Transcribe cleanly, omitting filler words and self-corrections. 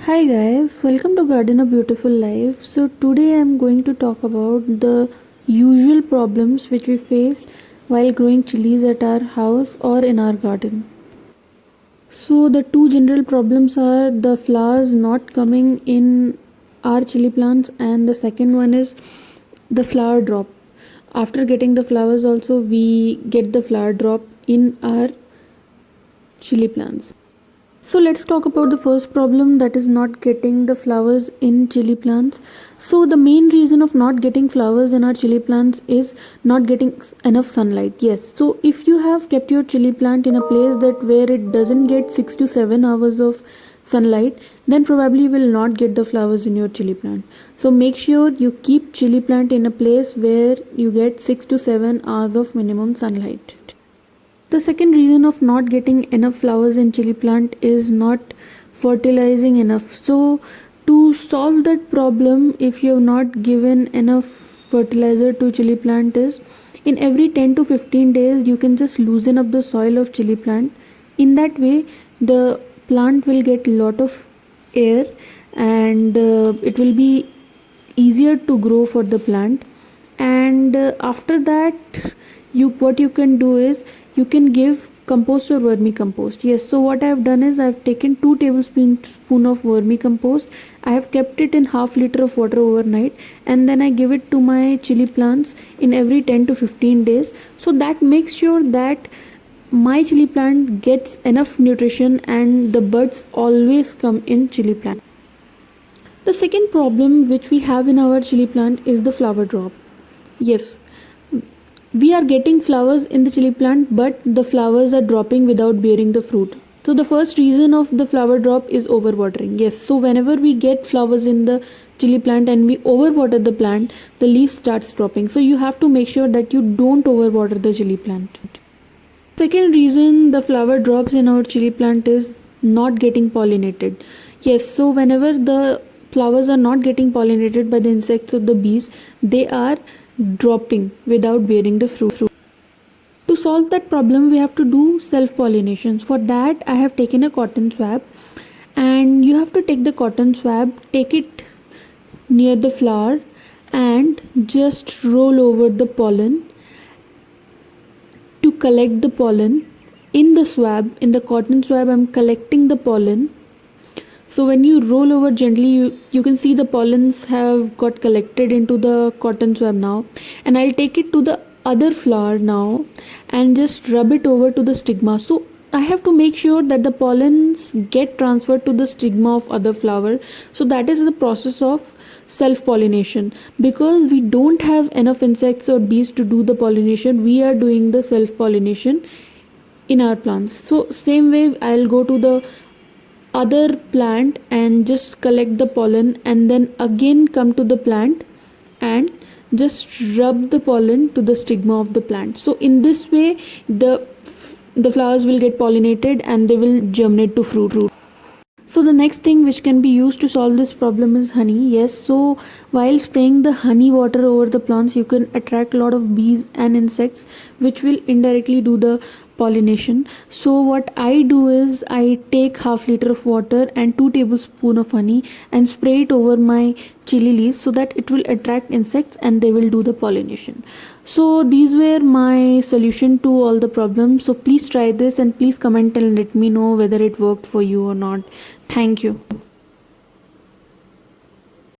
Hi guys, welcome to Garden of Beautiful Life. So today I'm going to talk about the usual problems which we face while growing chilies at our house or in our garden. So the two general problems are the flowers not coming in our chili plants, and the second one is the flower drop. After getting the flowers also we get the flower drop in our chili plants. So let's talk about the first problem, that is not getting the flowers in chili plants. So the main reason of not getting flowers in our chili plants is not getting enough sunlight. Yes. So if you have kept your chili plant in a place that where it doesn't get 6 to 7 hours of sunlight, then probably you will not get the flowers in your chili plant. So make sure you keep chili plant in a place where you get 6 to 7 hours of minimum sunlight. The second reason of not getting enough flowers in chili plant is not fertilizing enough. So to solve that problem, if you have not given enough fertilizer to chili plant, is in every 10 to 15 days you can just loosen up the soil of chili plant. In that way the plant will get lot of air, and it will be easier to grow for the plant. And after that, what you can do is you can give compost or vermicompost. Yes, so what I have done is I have taken 2 tablespoons of vermicompost. I have kept it in half liter of water overnight, and then I give it to my chili plants in every 10 to 15 days. So that makes sure that my chili plant gets enough nutrition and the buds always come in chili plant. The second problem which we have in our chili plant is the flower drop. Yes, we are getting flowers in the chili plant, but the flowers are dropping without bearing the fruit. So the first reason of the flower drop is overwatering. Yes, so whenever we get flowers in the chili plant and we overwater the plant, the leaves starts dropping. So you have to make sure that you don't overwater the chili plant. Second reason the flower drops in our chili plant is not getting pollinated. Yes, so whenever the flowers are not getting pollinated by the insects or the bees, they are dropping without bearing the fruit. To solve that problem, we have to do self pollination. For that, I have taken a cotton swab, and you have to take the cotton swab, take it near the flower, and just roll over the pollen to collect the pollen. In the swab, in the cotton swab, I'm collecting the pollen. So when you roll over gently, you can see the pollens have got collected into the cotton swab now. And I'll take it to the other flower now and just rub it over to the stigma. So I have to make sure that the pollens get transferred to the stigma of other flower. So that is the process of self-pollination. Because we don't have enough insects or bees to do the pollination, we are doing the self-pollination in our plants. So same way I'll go to the other plant and just collect the pollen, and then again come to the plant and just rub the pollen to the stigma of the plant. So in this way the flowers will get pollinated and they will germinate to fruit. So the next thing which can be used to solve this problem is honey. Yes, so while spraying the honey water over the plants, you can attract a lot of bees and insects which will indirectly do the pollination. So what I do is I take half liter of water and 2 tablespoons of honey and spray it over my chili leaves so that it will attract insects and they will do the pollination. So these were my solution to all the problems. So please try this and please comment and let me know whether it worked for you or not. Thank you.